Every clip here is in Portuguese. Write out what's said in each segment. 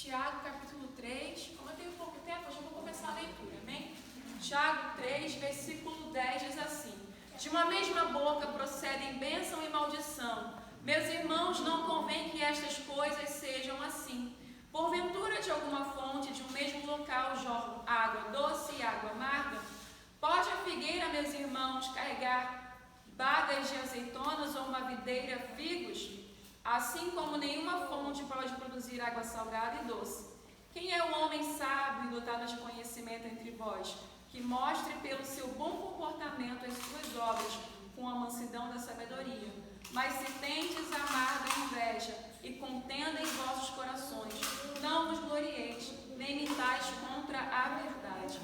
Tiago, capítulo 3. Como eu tenho pouco tempo, eu já vou começar a leitura, amém? Tiago 3, versículo 10 diz assim: de uma mesma boca procedem bênção e maldição. Meus irmãos, não convém que estas coisas sejam assim. Porventura, de alguma fonte, de um mesmo local, jorram água doce e água amarga? Pode a figueira, meus irmãos, carregar bagas de azeitonas ou uma videira figos? Assim como nenhuma fonte pode produzir água salgada e doce. Quem é o homem sábio e dotado de conhecimento entre vós, que mostre pelo seu bom comportamento as suas obras com a mansidão da sabedoria? Mas se tendes amarga inveja e contenda em vossos corações, não vos glorieis, nem mintais contra a verdade.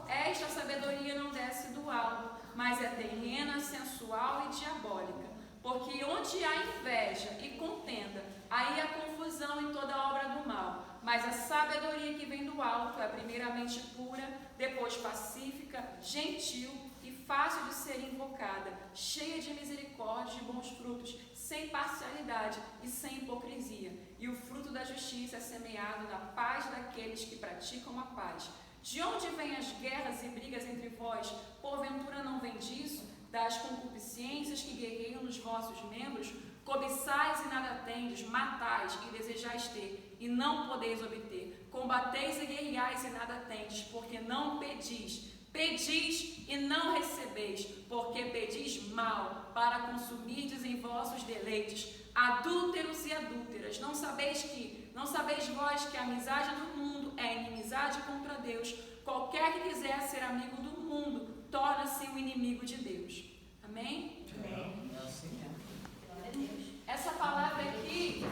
Esta sabedoria não desce do alto, mas é terrena, sensual e diabólica. Porque onde há inveja e contenda, aí há confusão em toda obra do mal. Mas a sabedoria que vem do alto é primeiramente pura, depois pacífica, gentil e fácil de ser invocada, cheia de misericórdia e bons frutos, sem parcialidade e sem hipocrisia. E o fruto da justiça é semeado na paz daqueles que praticam a paz. De onde vêm as guerras e brigas entre vós? Porventura não vem disso? Das concupiscências que guerreiam nos vossos membros? Cobiçais e nada tendes, matais e desejais ter, e não podeis obter. Combateis e guerreais e nada tendes, porque não pedis. Pedis e não recebeis, porque pedis mal, para consumirdes em vossos deleites. Adúlteros e adúlteras, não sabeis vós que a amizade do mundo é inimizade contra Deus? Qualquer que quiser ser amigo do mundo, torna-se um inimigo de Deus. Amém? Amém. Essa palavra aqui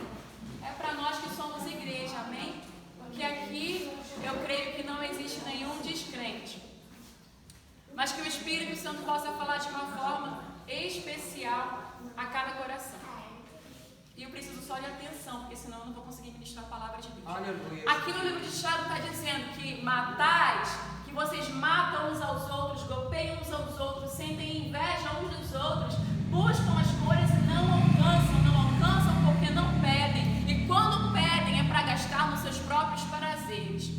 é para nós que somos igreja, amém? Porque aqui eu creio que não existe nenhum descrente, mas que o Espírito Santo possa falar de uma forma especial a cada coração. E eu preciso só de atenção, porque senão eu não vou conseguir ministrar a palavra de Deus. Aleluia. Aqui no livro de Tiago está dizendo que matais, que vocês matam uns aos outros, golpeiam uns aos outros, sentem inveja uns dos outros, buscam as coisas e não alcançam porque não pedem. E quando pedem é para gastar nos seus próprios prazeres.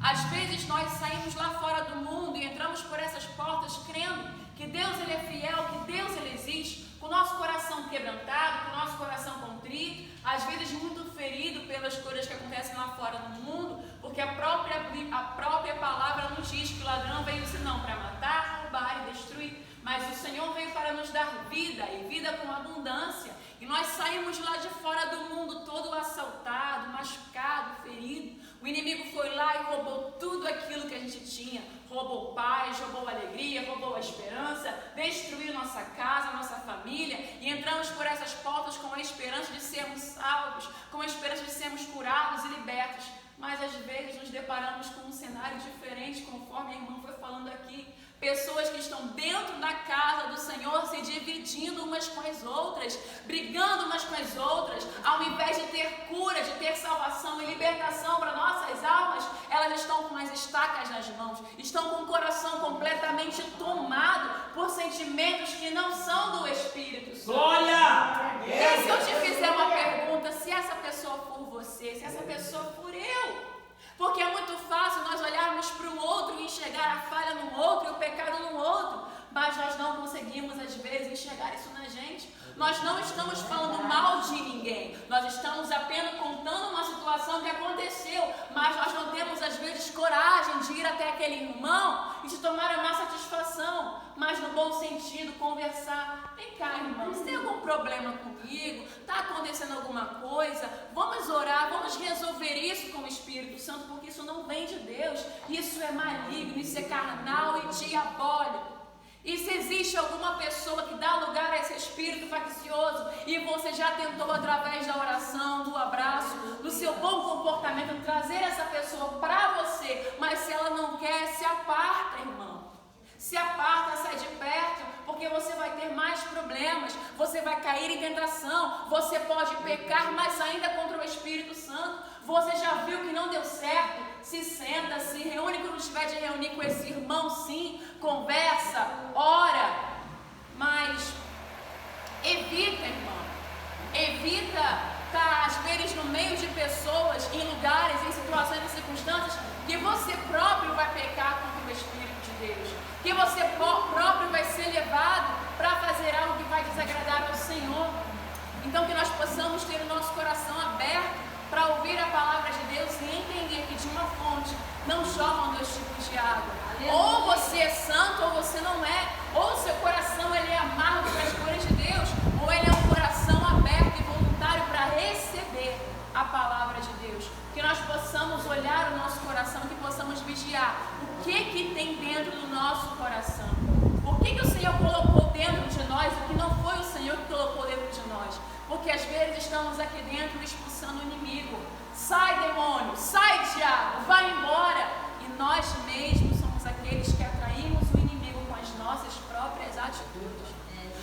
Às vezes nós saímos lá fora do mundo e entramos por essas portas crendo que Deus ele é fiel, que Deus ele existe, com o nosso coração quebrantado, com o nosso coração contrito, às vezes muito ferido pelas coisas que acontecem lá fora no mundo, porque a própria palavra nos diz que o ladrão veio senão para matar, roubar e destruir, mas o Senhor veio para nos dar vida e vida com abundância. E nós saímos lá de fora do mundo todo assaltado, machucado, ferido. O inimigo foi lá e roubou tudo aquilo que a gente tinha. Roubou paz, roubou alegria, roubou a esperança, destruiu nossa casa, nossa família. E entramos por essas portas com a esperança de sermos salvos, com a esperança de sermos curados e libertos. Mas às vezes nos deparamos com um cenário diferente, conforme a irmã foi falando aqui. Pessoas que estão dentro da casa do Senhor se dividindo umas com as outras, brigando umas com as outras, ao invés de ter cura, de ter salvação e libertação para nossas almas, elas estão com as estacas nas mãos, estão com o coração completamente tomado por sentimentos que não são do Espírito Santo. Glória! E se eu te fizer uma pergunta, se essa pessoa for você, se essa pessoa for eu? Porque é muito fácil nós olharmos para o outro e enxergar a falha no outro e o pecado no outro, mas nós não conseguimos às vezes enxergar isso na gente. Nós não estamos falando mal de ninguém, nós estamos apenas contando uma situação que aconteceu, mas nós não temos às vezes coragem de ir até aquele irmão e de tomar uma satisfação, mas no bom sentido, conversar. Vem cá, irmão, você tem algum problema comigo? Está acontecendo alguma coisa? Vamos orar, vamos resolver isso com o Espírito Santo, porque isso não vem de Deus, isso é maligno, isso é carnal e diabólico. E se existe alguma pessoa que dá lugar a esse espírito faccioso e você já tentou através da oração, do abraço, do seu bom comportamento trazer essa pessoa para você, mas se ela não quer, se aparta, irmão. Se aparta, sai de perto, porque você vai ter mais problemas, você vai cair em tentação, você pode pecar mais ainda contra o Espírito Santo. Você já viu que não deu certo? Se senta, se reúne quando tiver de reunir com esse irmão, sim, conversa, ora, mas evita, irmão, evita estar às vezes no meio de pessoas, em lugares, em situações Senhor. Então que nós possamos ter o nosso coração aberto para ouvir a palavra de Deus e entender que de uma fonte não jorram dois tipos de água. Ou você é santo ou você não é. Ou seu coração ele é amargo para as coisas de Deus, ou ele é um coração aberto e voluntário para receber a palavra de Deus. Que nós possamos olhar o nosso coração, que possamos vigiar o que tem dentro do nosso coração. O que o Senhor colocou dentro de nós, o que não foi o Senhor que colocou dentro de nós. Porque às vezes estamos aqui dentro expulsando o inimigo. Sai, demônio, sai, diabo, vai embora. E nós mesmos somos aqueles que atraímos o inimigo com as nossas próprias atitudes.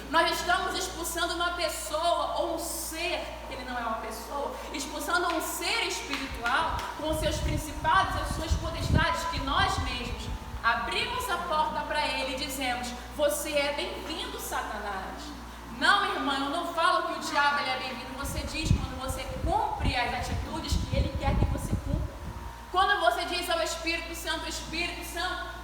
Nós estamos expulsando uma pessoa ou um ser, ele não é uma pessoa, expulsando um ser espiritual com os seus principados e as suas potestades, que nós mesmos abrimos a porta para ele e dizemos: você é bem-vindo, Satanás. Não, irmã, eu não falo que o diabo ele é bem-vindo. Você diz quando você cumpre as atitudes que ele quer que você cumpra. Quando você diz ao Espírito Santo,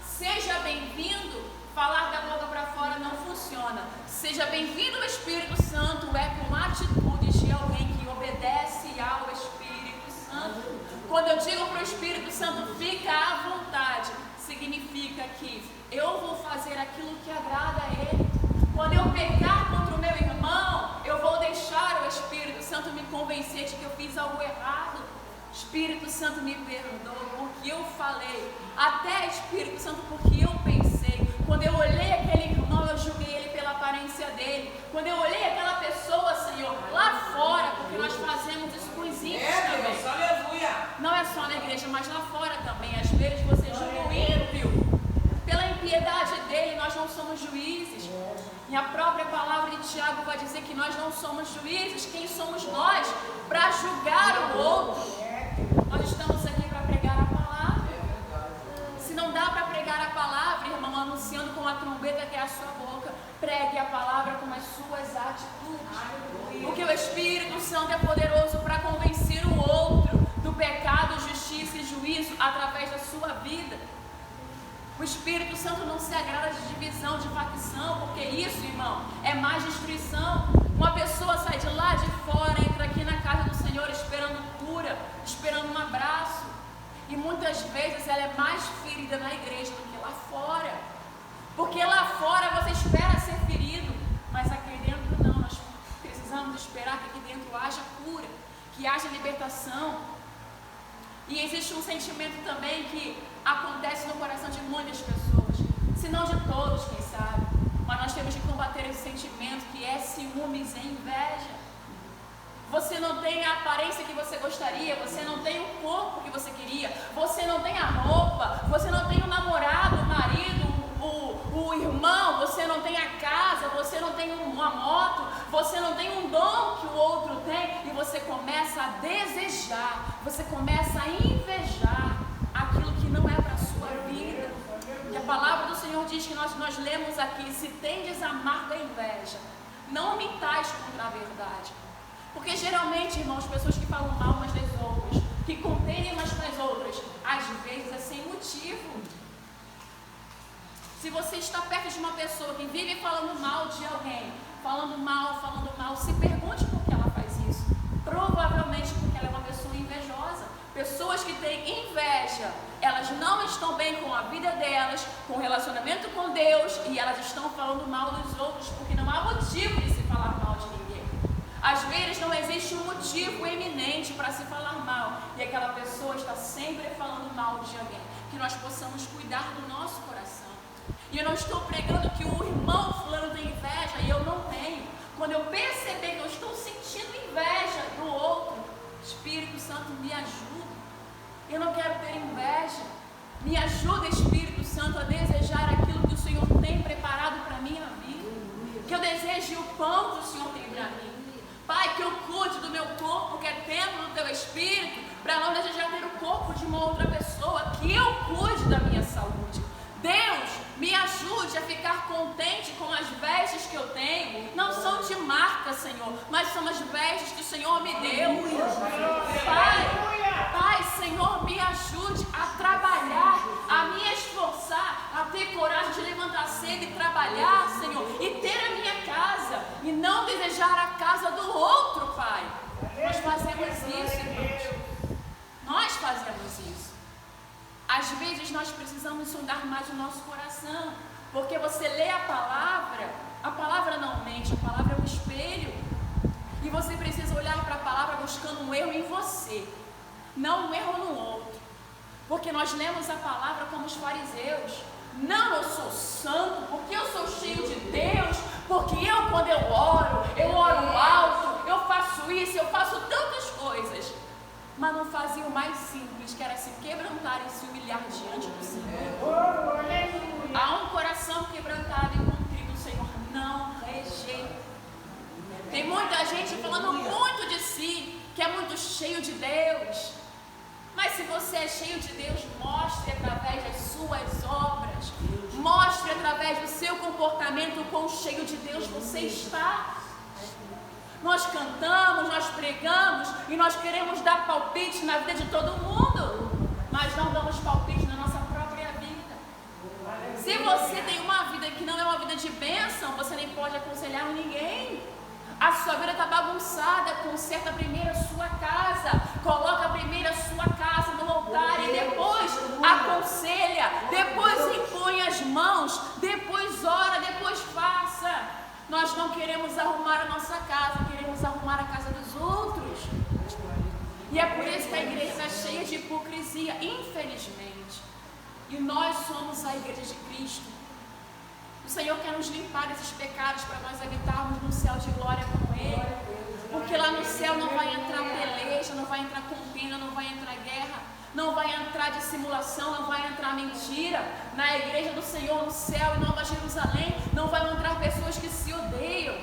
seja bem-vindo, falar da boca para fora não funciona. Seja bem-vindo, Espírito Santo, é com atitudes de alguém que obedece ao Espírito Santo. Quando eu digo para o Espírito Santo, fica à vontade, significa que eu vou fazer aquilo que agrada a ele. Quando eu pecar contra o meu irmão, eu vou deixar o Espírito Santo me convencer de que eu fiz algo errado. Espírito Santo, me perdoa porque eu falei. Até Espírito Santo, porque eu pensei. Quando eu olhei aquele irmão, eu julguei ele pela aparência dele. Quando eu olhei aquela pessoa, Senhor, lá fora, porque nós fazemos isso com os ímpios também. Aleluia. Não é só na igreja, mas lá fora também. Às vezes você julga o ímpio pela impiedade dele. Nós não somos juízes. E a própria palavra de Tiago vai dizer que nós não somos juízes. Quem somos nós para julgar o outro? Nós estamos aqui para pregar a palavra. Se não dá para pregar a palavra, irmão, anunciando com a trombeta que é a sua boca, pregue a palavra com as suas atitudes. Porque o Espírito Santo é poderoso para convencer o outro do pecado, justiça e juízo através da sua vida. O Espírito Santo não se agrada de divisão, de facção, porque isso, irmão, é mais destruição. Uma pessoa sai de lá de fora, entra aqui na casa do Senhor esperando cura, esperando um abraço. E muitas vezes ela é mais ferida na igreja do que lá fora. Porque lá fora você espera ser ferido, mas aqui dentro não. Nós precisamos esperar que aqui dentro haja cura, que haja libertação. E existe um sentimento também que acontece no coração de muitas pessoas, se não de todos, quem sabe. Mas nós temos que combater esse sentimento que é ciúmes e inveja. Você não tem a aparência que você gostaria, você não tem o corpo que você queria, você não tem a roupa, você não tem o namorado, o marido, o irmão, você não tem a casa, você não tem uma moto, você não tem um dom que o outro tem, e você começa a desejar, você começa a invejar aquilo que não é para a sua vida. E a palavra do Senhor diz que nós lemos aqui: se tendes amarga inveja, não mintais contra a verdade. Porque geralmente, irmãos, pessoas que falam mal umas das outras, que contendem umas com as outras, às vezes é sem motivo. Se você está perto de uma pessoa que vive falando mal de alguém, falando mal, se pergunte por que ela faz isso. Provavelmente porque ela é uma pessoa invejosa. Pessoas que têm inveja, elas não estão bem com a vida delas, com o relacionamento com Deus, e elas estão falando mal dos outros porque não há motivo de se falar mal de ninguém. Às vezes não existe um motivo eminente para se falar mal, e aquela pessoa está sempre falando mal de alguém. Que nós possamos cuidar do nosso coração. E eu não estou pregando que o irmão fulano tem inveja e eu não tenho. Quando eu perceber que eu estou sentindo inveja do outro, Espírito Santo, me ajuda. Eu não quero ter inveja. Me ajuda, Espírito Santo, a desejar aquilo que o Senhor tem preparado para a minha vida. Que eu deseje o pão que o Senhor tem para mim. Pai, que eu cuide do meu corpo, que é templo do Teu Espírito, para não desejar ter o corpo de uma outra pessoa. Que eu cuide da minha saúde. Deus, me ajude a ficar contente com as vestes que eu tenho. Não são de marca, Senhor, mas são as vestes que o Senhor me deu. Pai, Senhor, me ajude a trabalhar, a me esforçar, a ter coragem de levantar cedo e trabalhar, Senhor, e ter a minha casa, e não desejar nós precisamos sondar mais o nosso coração, porque você lê a palavra não mente, a palavra é um espelho, e você precisa olhar para a palavra buscando um erro em você, não um erro no outro, porque nós lemos a palavra como os fariseus. Não, eu sou santo, porque eu sou cheio de Deus, porque quando eu oro alto, eu faço isso, eu faço tantas coisas. Mas não fazia o mais simples, que era se quebrantar e se humilhar diante do Senhor. Há um coração quebrantado e contrito, o Senhor não rejeita. Tem muita gente falando muito de si, que é muito cheio de Deus. Mas se você é cheio de Deus, mostre através das suas obras, mostre através do seu comportamento o quão cheio de Deus você está. Nós cantamos, nós pregamos e nós queremos dar palpite na vida de todo mundo, mas não damos palpite na nossa própria vida. Se você tem uma vida que não é uma vida de bênção, você nem pode aconselhar ninguém. A sua vida está bagunçada, conserta primeiro a sua casa, coloca primeiro a sua casa no altar e depois aconselha, depois impõe as mãos, depois ora, depois faça. Nós não queremos arrumar a nossa casa, queremos arrumar a casa dos outros. E é por isso que a igreja está cheia de hipocrisia, infelizmente. E nós somos a igreja de Cristo. O Senhor quer nos limpar desses pecados para nós habitarmos no céu de glória com Ele. Porque lá no céu não vai entrar peleja, não vai entrar contenda, não vai entrar guerra, não vai entrar dissimulação, não vai entrar mentira. Na igreja do Senhor, no céu, em Nova Jerusalém, não vai entrar pessoas que se odeiam.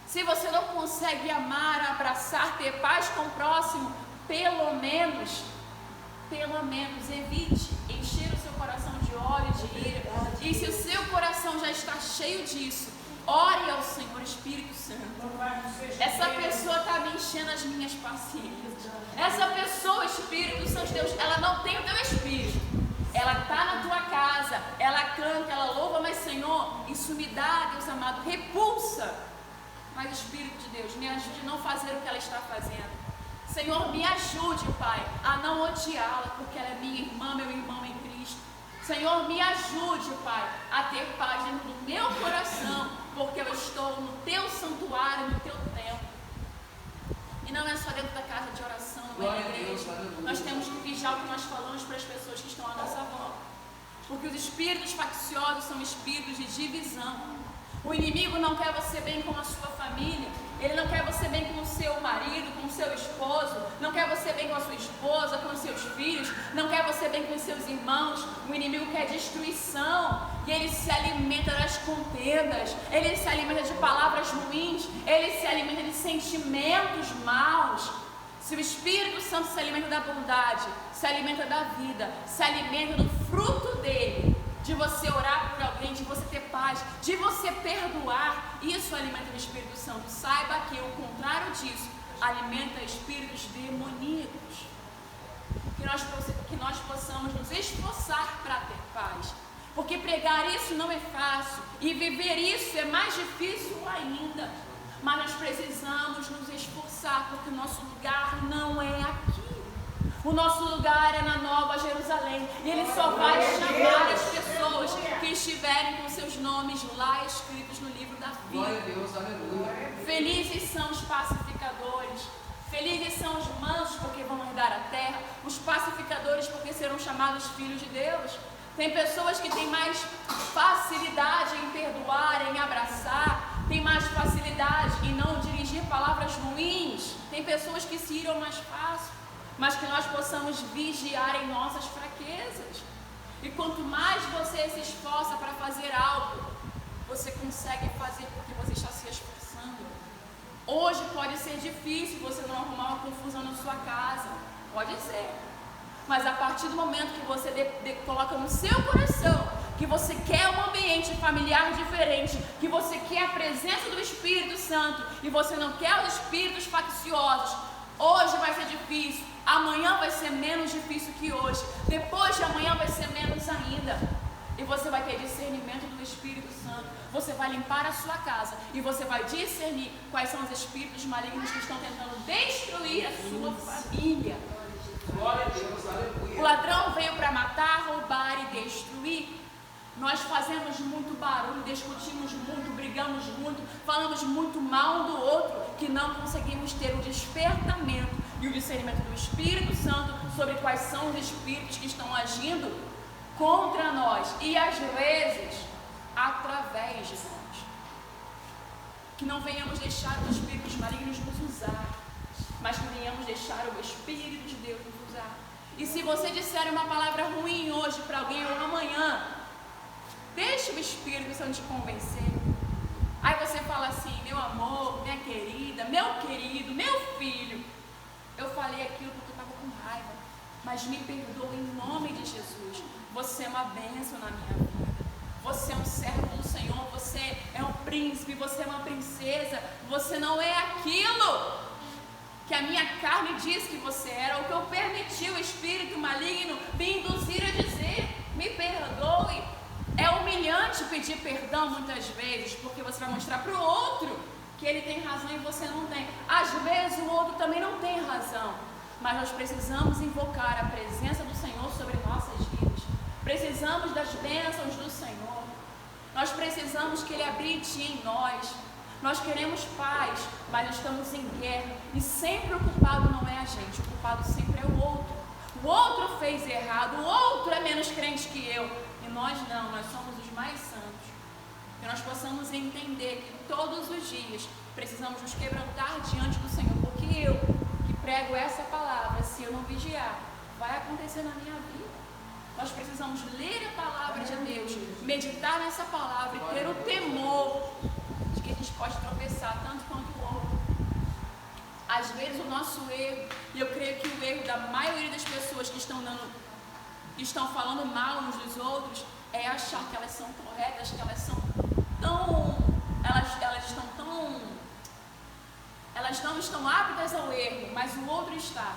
Se você não consegue amar, abraçar, ter paz com o próximo, pelo menos evite encher o seu coração de ódio e de ira. E se o seu coração já está cheio disso, ore ao Senhor Espírito Santo. Essa pessoa está me enchendo as minhas paciências. Essa pessoa, Espírito Santo de Deus, ela não tem o teu Espírito. Ela está na tua casa, ela canta, ela louva, mas Senhor, isso me dá, Deus amado, repulsa. Mas Espírito de Deus, me ajude a não fazer o que ela está fazendo. Senhor, me ajude, Pai, a não odiá-la, porque ela é minha irmã, meu irmão em Cristo. Senhor, me ajude, Pai, a ter paz dentro do meu coração, porque eu estou no teu santuário, no teu templo. E não é só dentro da casa de oração, não é na igreja. Nós temos que vigiar o que nós falamos para as pessoas que estão à nossa volta. Porque os espíritos facciosos são espíritos de divisão. O inimigo não quer você bem com a sua família. Ele não quer você bem com o seu marido, com o seu esposo. Não quer você bem com a sua esposa, com os seus filhos. Não quer você bem com os seus irmãos. O inimigo quer destruição. E ele se alimenta das contendas. Ele se alimenta de palavras ruins. Ele se alimenta de sentimentos maus. Se o Espírito Santo se alimenta da bondade, se alimenta da vida, se alimenta do fruto dele, de você orar por alguém, de você ter paz, de você perdoar, isso alimenta o Espírito Santo. Saiba que o contrário disso alimenta espíritos demoníacos. Que nós possamos nos esforçar para ter paz, porque pregar isso não é fácil e viver isso é mais difícil ainda. Mas nós precisamos nos esforçar, porque o nosso lugar não é aqui. O nosso lugar é na Nova Jerusalém. E Ele só vai chamar as pessoas que estiverem com seus nomes lá escritos no livro da vida. Glória a Deus, aleluia. Felizes são os pacificadores. Felizes são os mansos, porque vão herdar a terra. Os pacificadores, porque serão chamados filhos de Deus. Tem pessoas que têm mais facilidade em perdoar, em abraçar. Tem mais facilidade em não dirigir palavras ruins. Tem pessoas que se iram mais fácil. Mas que nós possamos vigiar em nossas fraquezas. E quanto mais você se esforça para fazer algo, você consegue fazer porque você está se esforçando. Hoje pode ser difícil você não arrumar uma confusão na sua casa. Pode ser. Mas a partir do momento que você coloca no seu coração que você quer um ambiente familiar diferente, que você quer a presença do Espírito Santo e você não quer os espíritos facciosos, hoje vai ser difícil, amanhã vai ser menos difícil que hoje, depois de amanhã vai ser menos ainda. E você vai ter discernimento do Espírito Santo. Você vai limpar a sua casa e você vai discernir quais são os espíritos malignos que estão tentando destruir a sua família. Glória a Deus, aleluia. O ladrão veio para matar, Nós fazemos muito barulho, discutimos muito, brigamos muito, falamos muito mal um do outro, que não conseguimos ter o despertamento e o discernimento do Espírito Santo sobre quais são os espíritos que estão agindo contra nós e às vezes através de nós. Que não venhamos deixar os espíritos malignos nos usar, mas que venhamos deixar o Espírito de Deus nos usar. E se você disser uma palavra ruim hoje para alguém ou amanhã, deixe o Espírito Santo te convencer. Aí você fala assim: meu amor, minha querida, meu querido, meu filho, eu falei aquilo porque eu estava com raiva, mas me perdoa em nome de Jesus. Você é uma bênção na minha vida. Você é um servo do Senhor, você é um príncipe, você é uma princesa. Você não é aquilo que a minha carne diz que você era, ou que eu permiti o espírito maligno me induzir a dizer. Me perdoe. É humilhante pedir perdão muitas vezes, porque você vai mostrar para o outro que ele tem razão e você não tem. Às vezes o outro também não tem razão, mas nós precisamos invocar a presença do Senhor sobre nossas vidas. Precisamos das bênçãos do Senhor. Nós precisamos que Ele habite em nós. Nós queremos paz, mas estamos em guerra. E sempre o culpado não é a gente, o culpado sempre é o outro. O outro fez errado, o outro é menos crente que eu. E nós não, nós somos os mais santos. Que nós possamos entender que todos os dias precisamos nos quebrantar diante do Senhor. Porque eu, que prego essa palavra, se eu não vigiar, vai acontecer na minha vida. Nós precisamos ler a palavra de Deus, meditar nessa palavra e ter o temor de que a gente pode tropeçar tanto quanto o outro. Às vezes o nosso erro, e eu creio que o erro da maioria das pessoas que estão falando mal uns dos outros, é achar que elas são corretas, que elas são tão, elas não estão aptas ao erro, mas o outro está.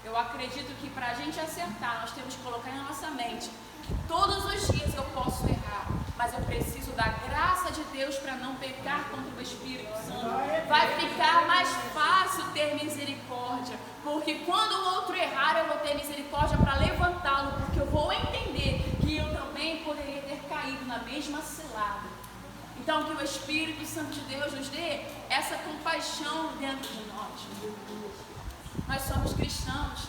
Eu acredito que para a gente acertar, nós temos que colocar na nossa mente que todos os dias eu posso errar, mas eu preciso da graça de Deus para não pecar contra o Espírito Santo. Vai ficar mais fácil ter misericórdia, porque quando o outro errar, eu vou ter misericórdia para levantá-lo, porque eu vou entender que eu também poderia ter caído na mesma cilada. Então, que o Espírito Santo de Deus nos dê essa compaixão dentro de nós. Nós somos cristãos,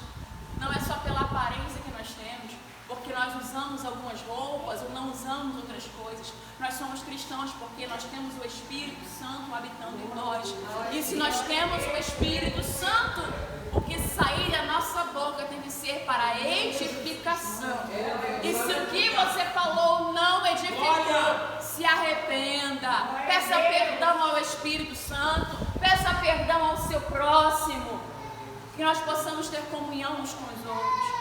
não é só pela aparência que nós temos, porque nós usamos algumas roupas ou não usamos outras coisas. Nós somos cristãos porque nós temos o Espírito Santo habitando em nós. E se nós temos o Espírito Santo, o que sair da nossa boca tem que ser para edificação. E se o que você falou não edificou, se arrependa, peça perdão ao Espírito Santo, peça perdão ao seu próximo. Que nós possamos ter comunhão uns com os outros.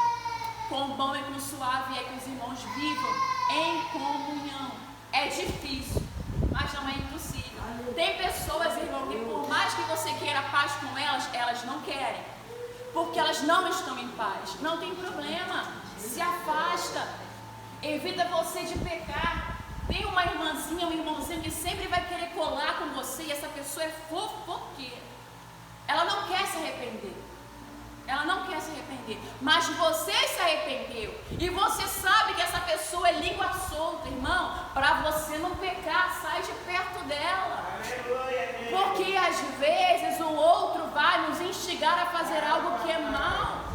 Quão bom e quão suave é que os irmãos vivam em comunhão. É difícil, mas não é impossível. Tem pessoas, irmão, que por mais que você queira paz com elas, elas não querem. Porque elas não estão em paz. Não tem problema. Se afasta. Evita você de pecar. Tem uma irmãzinha, um irmãozinho que sempre vai querer colar com você e essa pessoa é fofoqueira. Ela não quer se arrepender. Ela não quer se arrepender, mas você se arrependeu. E você sabe que essa pessoa é língua solta, irmão. Para você não pecar, sai de perto dela. Porque às vezes o outro vai nos instigar a fazer algo que é mal.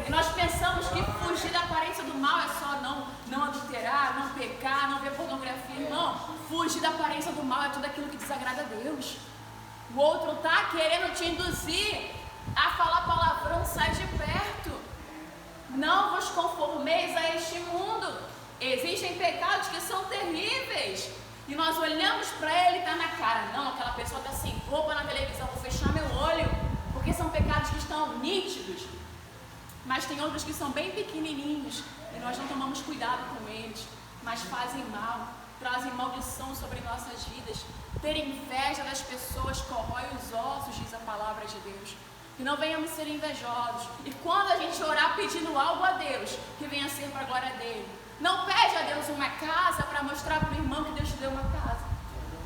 E nós pensamos que fugir da aparência do mal é só não adulterar, não pecar, não ver pornografia. Irmão, fugir da aparência do mal é tudo aquilo que desagrada a Deus. O outro está querendo te induzir a falar palavrão, sai de perto. Não vos conformeis a este mundo. Existem pecados que são terríveis e nós olhamos para ele e está na cara. Não, aquela pessoa está sem roupa na televisão, vou fechar meu olho, porque são pecados que estão nítidos. Mas tem outros que são bem pequenininhos e nós não tomamos cuidado com eles, mas fazem mal, trazem maldição sobre nossas vidas. Ter inveja das pessoas corrói os ossos, diz a palavra de Deus. Que não venhamos ser invejosos. E quando a gente orar pedindo algo a Deus, que venha ser para a glória dele. Não pede a Deus uma casa para mostrar para o irmão que Deus te deu uma casa.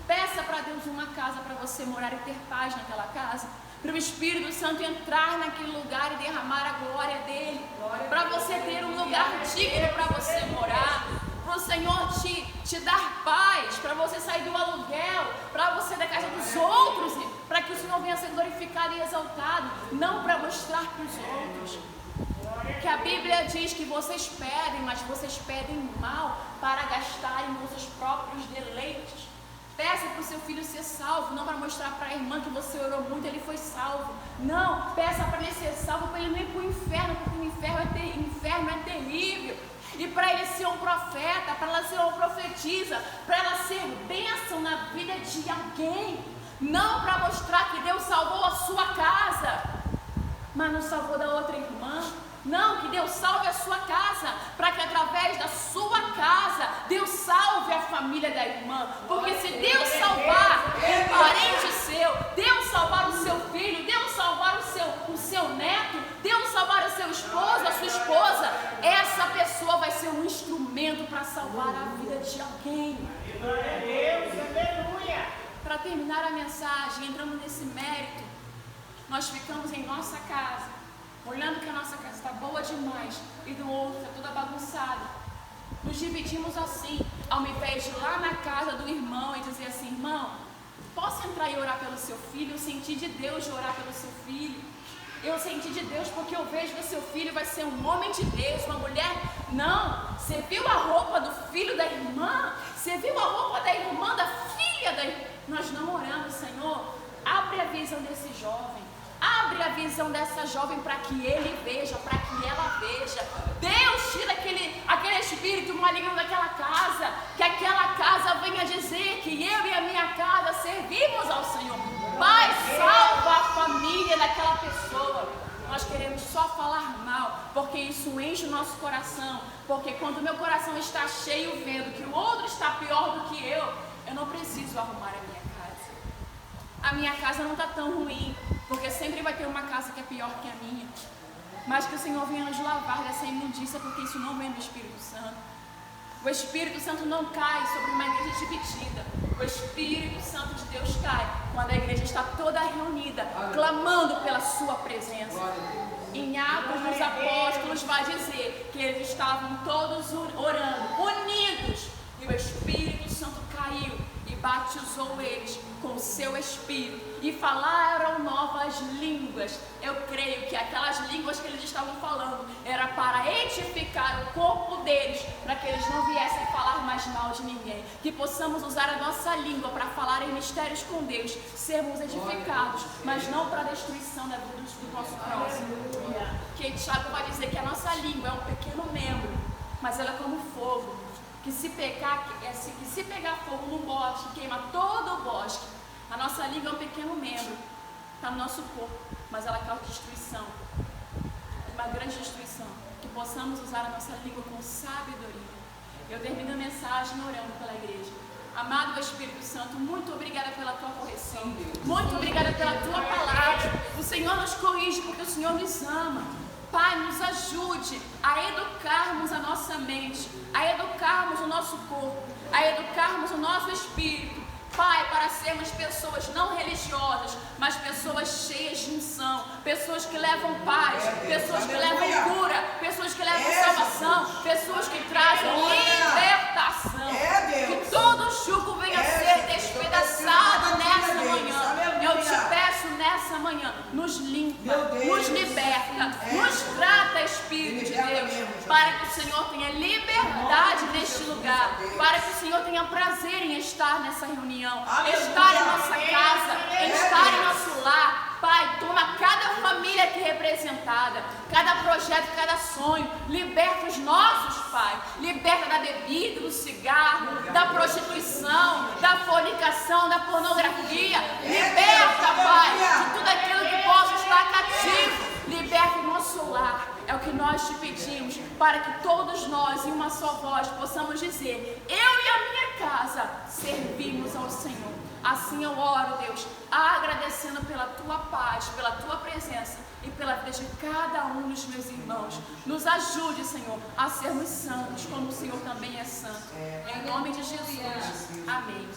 Peça para Deus uma casa para você morar e ter paz naquela casa. Para o Espírito Santo entrar naquele lugar e derramar a glória dele. Para você ter um lugar digno para você morar. para o Senhor te dar paz, para você sair do aluguel, para você da casa dos outros, para que o Senhor venha ser glorificado e exaltado, não para mostrar para os outros. Que a Bíblia diz que vocês pedem, mas vocês pedem mal para gastarem com seus próprios deleites. Peça para o seu filho ser salvo, não para mostrar para a irmã que você orou muito, ele foi salvo. Não, peça para ele ser salvo, para ele não ir para o inferno, porque o inferno é terrível. E para ele ser um profeta, para ela ser uma profetisa, para ela ser bênção na vida de alguém. Não para mostrar que Deus salvou a sua casa, mas não salvou da outra irmã. Não, que Deus salve a sua casa, para que através da sua casa, Deus salve a família da irmã. Porque se Deus salvar um parente seu, Deus salvar o seu filho, Deus salvar o seu neto, Deus salvar o seu esposo, a sua esposa, essa pessoa vai ser um instrumento para salvar a vida de alguém. Glória a Deus, aleluia. Para terminar a mensagem, entrando nesse mérito, nós ficamos em nossa casa, olhando que a nossa casa está boa demais e do outro está toda bagunçada. Nos dividimos assim, ao invés de ir lá na casa do irmão e dizer assim: irmão, posso entrar e orar pelo seu filho? Eu senti de Deus de orar pelo seu filho. Eu senti de Deus porque eu vejo que o seu filho vai ser um homem de Deus, uma mulher. Não, você viu a roupa do filho da irmã? Você viu a roupa da irmã, da filha da irmã? Nós não oramos, Senhor, abre a visão desse jovem. Abre a visão dessa jovem para que ele veja, para que ela veja. Deus tira aquele espírito maligno daquela casa, que aquela casa venha dizer que eu e a minha casa servimos ao Senhor. Pai, salva a família daquela pessoa. Nós queremos só falar mal, porque isso enche o nosso coração. Porque quando o meu coração está cheio vendo que o outro está pior do que eu não preciso arrumar a minha casa. A minha casa não está tão ruim, porque sempre vai ter uma casa que é pior que a minha. Mas que o Senhor venha nos lavar dessa imundícia, porque isso não vem do Espírito Santo. O Espírito Santo não cai sobre uma igreja dividida. O Espírito Santo de Deus cai quando a igreja está toda reunida, clamando pela sua presença. Em Atos dos Apóstolos vai dizer que eles estavam todos orando, unidos, e o Espírito Santo caiu e batizou eles com o seu Espírito e falaram novas línguas. Eu creio que aquelas línguas que eles estavam falando era para edificar o corpo deles, para que eles não viessem falar mais mal de ninguém. Que possamos usar a nossa língua para falar em mistérios com Deus, sermos edificados, mas não para a destruição da vida do nosso próximo. Que Tiago vai dizer que a nossa língua é um pequeno membro, mas ela é como fogo. Que se pegar fogo no bosque, queima todo o bosque. A nossa língua é um pequeno membro, está no nosso corpo, mas ela causa destruição, uma grande destruição. Que possamos usar a nossa língua com sabedoria. Eu termino a mensagem orando pela igreja. Amado Espírito Santo, muito obrigada pela tua correção, muito obrigada pela tua palavra. O Senhor nos corrige porque o Senhor nos ama. Pai, nos ajude a educarmos a nossa mente, a educarmos o nosso corpo, a educarmos o nosso espírito. Pai, para sermos pessoas não religiosas, mas pessoas cheias de unção, pessoas que levam paz, pessoas que levam cura, pessoas que levam salvação, pessoas que trazem libertação. Que todo jugo venha a ser despedaçado nessa manhã. Eu te peço nessa manhã, nos limpa, nos liberta, nos trata, Espírito de Deus, para que o Senhor tenha liberdade neste lugar, para que o Senhor tenha prazer em estar nessa reunião, estar em nossa casa, estar em nosso lar. Pai, toma cada família aqui representada, cada projeto, cada sonho, liberta os nossos, Pai, liberta da bebida, do cigarro, da prostituição, da fornicação, da pornografia, liberta, Pai, de tudo aquilo que possa estar cativo, liberta o nosso lar. É o que nós te pedimos, para que todos nós, em uma só voz, possamos dizer: eu e a minha casa servimos ao Senhor. Assim eu oro, Deus, agradecendo pela tua paz, pela tua presença e pela vida de cada um dos meus irmãos. Nos ajude, Senhor, a sermos santos, como o Senhor também é santo. Em nome de Jesus. Amém.